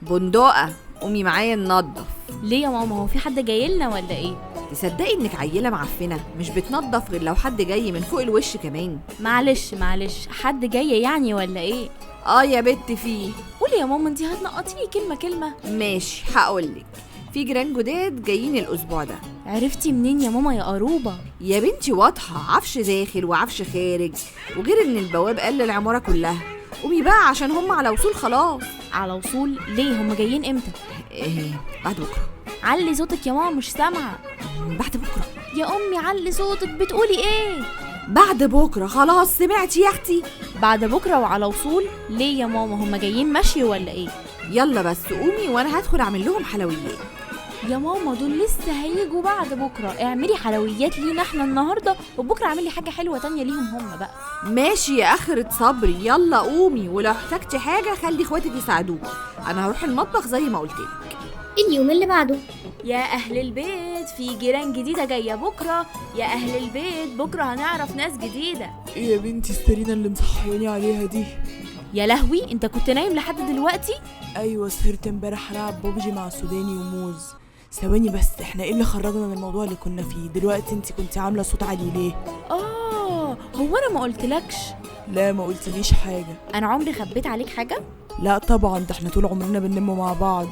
بندقة قومي معايا ننضف. ليه يا ماما؟ هو في حد جاي لنا ولا ايه؟ تصدقي انك عيلة معفنة مش بتنضف غير لو حد جاي من فوق الوش كمان. معلش حد جاي يعني ولا ايه؟ يا بت فيه. قولي يا ماما، انتي هتنقطيني كلمة كلمة. ماشي هقولك، في جيران جداد جايين الاسبوع ده. عرفتي منين يا ماما يا قروبة؟ يا بنتي واضحة، عفش داخل وعفش خارج، وغير ان البواب قال للعمارة كلها. قومي بقى عشان هم على وصول خلاص. على وصول؟ ليه؟ هم جايين امتى؟ بعد بكرة. علي صوتك يا ماما، مش سامعة. بعد بكرة يا امي علي صوتك، بتقولي ايه؟ بعد بكرة خلاص، سمعتي يا اختي؟ بعد بكرة وعلى وصول؟ ليه يا ماما؟ هم جايين مشي ولا ايه؟ يلا بس قومي وانا هدخل اعمل لهم حلويات. يا ماما دول لسه هيجوا بعد بكرة، اعملي حلويات لينا احنا النهاردة، وبكرة اعملي حاجة حلوة تانية ليهم هم بقى. ماشي يا اخرة صبري، يلا قومي، ولو احتجتي حاجة خلي اخواتك يساعدوكي، انا هروح المطبخ زي ما قلتلك. اليوم اللي بعده. يا اهل البيت، في جيران جديدة جاية بكرة. يا اهل البيت، بكرة هنعرف ناس جديدة. ايه يا بنتي السرينة اللي مصحياني عليها دي؟ يا لهوي، انت كنت نايم لحد دلوقتي؟ ايوه سهرت امبارح العب بابجي مع سوداني وموز. ثواني بس، احنا ايه اللي خرجنا من الموضوع اللي كنا فيه دلوقتي؟ انت كنت عامله صوت عالي ليه؟ هو انا ما قلتلكش؟ لا ما قلتليش حاجه. انا عمري خبيت عليك حاجه؟ لا طبعا، ده احنا طول عمرنا بننم مع بعض.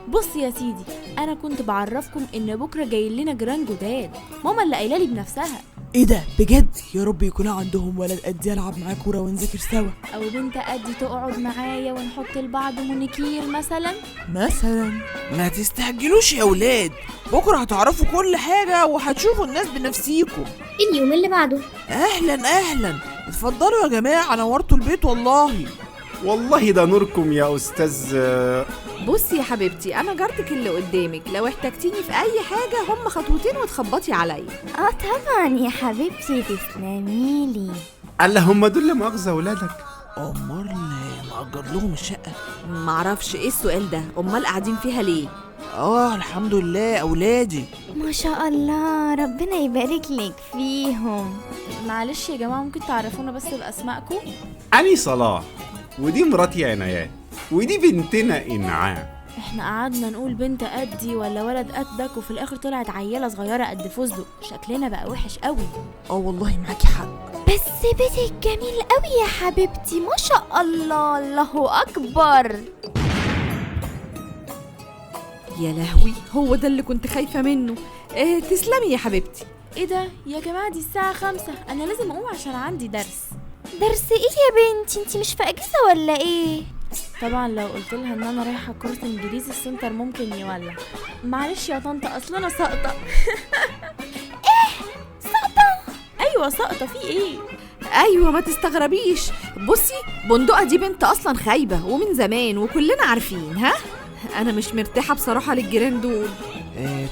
بص يا سيدي، انا كنت بعرفكم ان بكره جاي لنا جيران جداد، ماما اللي قايله لي بنفسها. ايه ده بجد؟ يا رب يكون عندهم ولد قدي العب معاه كوره ونذاكر سوا، او بنت قدي تقعد معايا ونحط لبعض مونيكير مثلا. ما تستعجلوش يا ولاد، بكره هتعرفوا كل حاجه وهتشوفوا الناس بنفسيكم. اليوم اللي بعده. اهلا اتفضلوا يا جماعه، نورتوا البيت والله. والله ده نوركم يا استاذ. بصي يا حبيبتي، انا جارتك اللي قدامك، لو احتجتيني في اي حاجه هم خطوتين وتخبطي عليا. طبعا يا حبيبتي، تسلميلي. الله، هم دول مؤاخذه ولادك؟ امال مأجر لهم الشقه؟ معرفش ايه السؤال ده، امال قاعدين فيها ليه؟ الحمد لله اولادي. ما شاء الله، ربنا يبارك لك فيهم. معلش يا جماعه، ممكن تعرفونا بس باسمائكم؟ أني صلاح، ودي مراتي عنايات، ودي بنتنا إنعام. احنا قعدنا نقول بنت قدي ولا ولد قدك، وفي الاخر طلعت عيله صغيره قد فستق، شكلنا بقى وحش قوي. والله معاكي حق. بس بيتك جميل قوي يا حبيبتي، ما شاء الله، الله اكبر. يا لهوي، هو ده اللي كنت خايفه منه. تسلمي يا حبيبتي. ايه ده يا جماعه؟ دي الساعه 5، انا لازم اقوم عشان عندي درس. درس ايه يا بنتي؟ انتي مش في اجازه ولا ايه؟ طبعا لو قلت لها ان انا رايحه كورس انجليزي السنتر ممكن يولع. معلش يا طنط، اصل انا ساقطه. ايه ساقطه؟ ايوه ساقطه، في ايه؟ ايوه ما تستغربيش، بصي بندقة دي بنت اصلا خايبه ومن زمان وكلنا عارفين. انا مش مرتاحه بصراحه للجيران دول.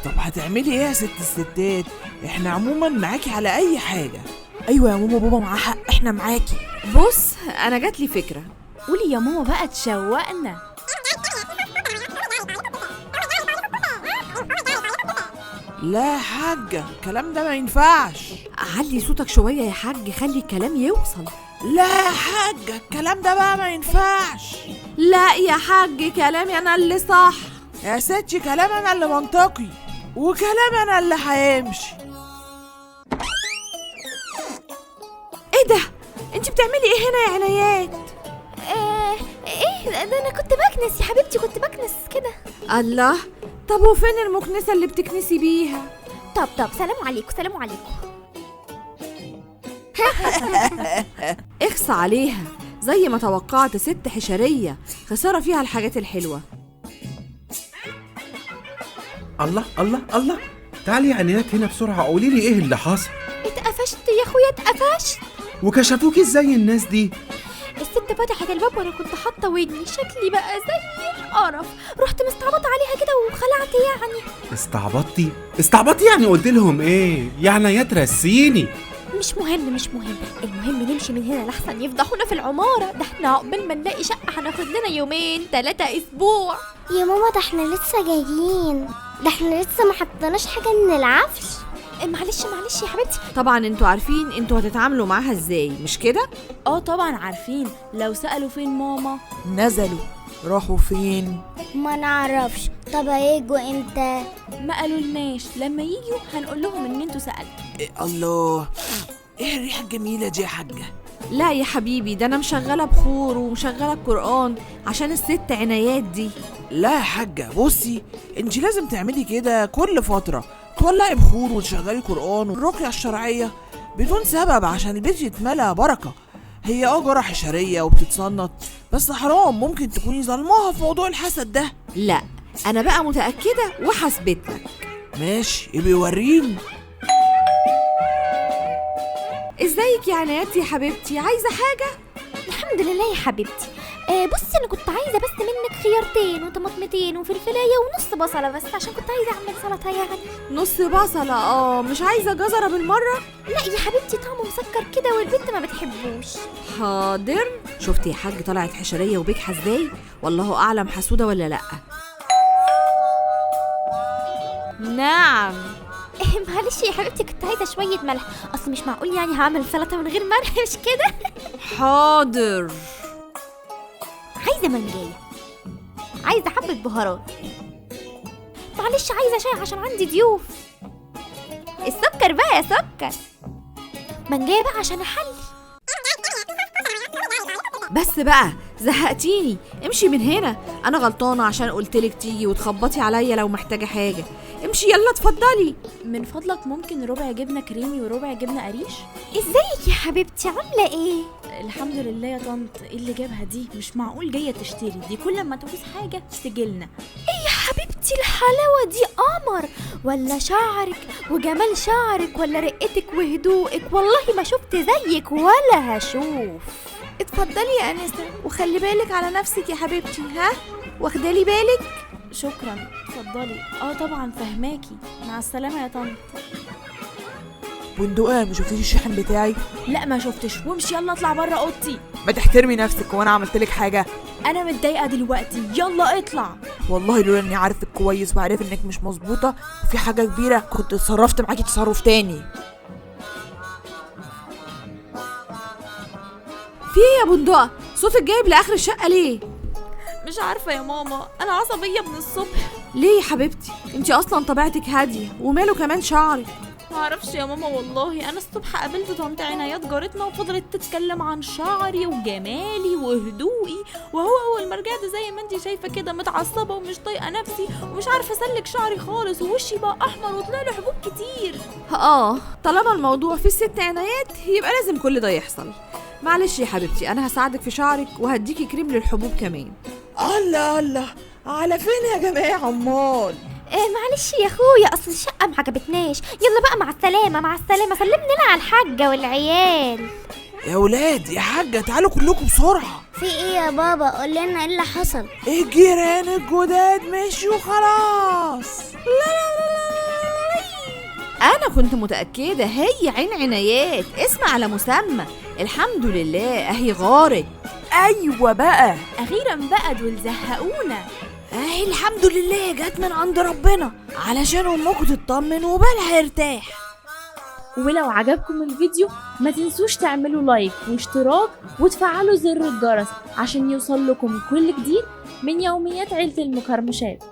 طب هتعملي ايه يا ست الستات؟ احنا عموما معاكي على اي حاجه. ايوه يا ماما، بابا معاه حق، احنا معاكي. بص انا جاتلي فكره. قولي يا ماما بقى، تشوقنا. لا يا حاجه، الكلام ده ما ينفعش. علي صوتك شويه يا حاج، خلي الكلام يوصل. لا يا حاجه، الكلام ده بقى ما ينفعش. لا يا حاج، كلامي انا اللي صح. يا ستي كلام انا اللي منطقي، وكلام انا اللي هيمشي. ايه ده؟ انت بتعملي ايه هنا يا عنايات؟ ايه ده؟ انا كنت بكنس يا حبيبتي، كنت بكنس كده. الله، طب وفين المكنسه اللي بتكنسي بيها؟ طب سلام عليكم، سلام عليكم. اخص عليها، زي ما توقعت ست حشريه، خساره فيها الحاجات الحلوه. الله، تعالي يا عنايات هنا بسرعه، قولي لي ايه اللي حصل. اتقفشت يا اخويا، اتقفشت. وكشفوكي ازاي الناس دي؟ الست فتحت الباب وانا كنت حاطه ودني، شكلي بقى زي القرف، رحت مستعبطه عليها كده وخلعت يعني. استعبطتي يعني؟ قلت لهم ايه يا عنايات؟ رسيني. مش مهم، المهم نمشي من هنا لحسن يفضحونا في العماره، ده احنا عقبال ما نلاقي شقه هناخد لنا 2 3 اسبوع. يا ماما ده احنا لسه جايين، ده احنا لسه ما حطيناش حاجه من العفش. معلش يا حبيبتي. طبعا انتوا عارفين انتوا هتتعاملوا معاها ازاي، مش كده؟ طبعا عارفين، لو سألوا فين ماما نزلوا. راحوا فين؟ ما نعرفش. طب هيجوا امتى؟ ما قالولناش، لما يجوا هنقول لهم ان انتوا سألتوا. إيه الله، ايه الريحة الجميلة دي يا حاجة؟ لا يا حبيبي، ده انا مشغله بخور ومشغله القرآن عشان الست عنايات دي. لا يا حاجة، بصي انت لازم تعملي كده كل فترة، تولعي بخور وتشغلي قرآن والرقية الشرعية بدون سبب عشان البيت يتملى بركة. هي جرى حشرية وبتتصنط، بس حرام ممكن تكوني ظلماها في موضوع الحسد ده. لا انا بقى متأكدة وحسبت لك. ماشي، يبقى وريني. ازيك يا عنايات يا حبيبتي، عايزة حاجة؟ الحمد لله يا حبيبتي. بصي انا كنت عايزه بس منك خيارتين وطماطمتين وفلفلايه ونص بصله بس، عشان كنت عايزه اعمل سلطه يعني. نص بصلة؟ مش عايزة جزرة بالمرة؟ لا يا حبيبتي، طعمه مسكر كده والبنت ما بتحبوش. حاضر. شفتي يا حاج طلعت حشرية وبجحة ازاي؟ والله اعلم حسودة ولا لا. نعم. معلش يا حبيبتي، كنت عايزه شويه ملح، اصل مش معقول يعني هعمل سلطه من غير ملح، مش كده؟ حاضر. عايزه منجايه، عايزه حبه بهارات، معلش عايزه شاي عشان عندي ضيوف. السكر بقى يا سكر، منجايه بقى عشان احلي. بس بقى زهقتيني، امشي من هنا. انا غلطانة عشان قلتلك تيجي وتخبطي عليا لو محتاجة حاجة. امشي يلا اتفضلي. من فضلك ممكن ربع جبنة كريمي وربع جبنة قريش؟ ازيك يا حبيبتي، عامله ايه؟ الحمد لله يا طنط. ايه اللي جابها دي؟ مش معقول جاية تشتري دي، كل ما تعوز حاجة تجيلنا. ايه يا حبيبتي الحلاوه دي؟ قمر ولا شعرك وجمال شعرك ولا رقتك وهدوءك؟ والله ما شفت زيك ولا هشوف. اتفضلي يا انسة، وخلي بالك على نفسك يا حبيبتي، ها؟ واخدالي بالك؟ شكرا، اتفضلي. طبعا فهماكي. مع السلامة يا طنط. بندقة، ما شفتيش الشاحن بتاعي؟ لا ما شفتش، وامشي يلا اطلع بره اوضتي. ما تحترمي نفسك، وانا عملت لك حاجة؟ انا متضايقة دلوقتي، يلا اطلع. والله لولا اني عارفك كويس وعارف انك مش مظبوطة وفي حاجة كبيرة كنت اتصرفت معاكي تصرف تاني. في ايه يا بندقة؟ صوتك جايب لاخر الشقة ليه؟ مش عارفة يا ماما، انا عصبية من الصبح. ليه يا حبيبتي؟ انتي اصلا طبيعتك هادية، وماله كمان شعرك؟ معرفش يا ماما والله. انا الصبح قابلت طنط عنايات جارتنا وفضلت تتكلم عن شعري وجمالي وهدوئي، وهو اول ما رجعت زي ما انتي شايفه كده متعصبه ومش طايقه نفسي ومش عارفه اسلك شعري خالص، ووشي بقى احمر وطلع له حبوب كتير. طالما الموضوع في الست عنايات يبقى لازم كل ده يحصل. معلش يا حبيبتي، انا هساعدك في شعرك وهديكي كريم للحبوب كمان. الله الله، على فين يا جماعة امال؟ معلش يا اخويا، اصل الشقه ما عجبتناش. يلا بقى مع السلامه، مع السلامه، سلمنا لنا على الحاجه والعيال. يا ولاد يا حاجة، تعالوا كلكم بسرعة. في ايه يا بابا؟ قول لنا ايه اللي حصل. الجيران الجداد مشيوا خلاص. انا كنت متأكدة هي عين عنايات، اسم على مسمى. الحمد لله اهي غارت. ايوه بقى، اخيرا بقى، دول زهقونا. اهي الحمد لله جت من عند ربنا علشان امكم تطمن وبالها يرتاح. ولو عجبكم الفيديو ما تنسوش تعملوا لايك واشتراك وتفعلوا زر الجرس عشان يوصل لكم كل جديد من يوميات عيلة المكرمشات.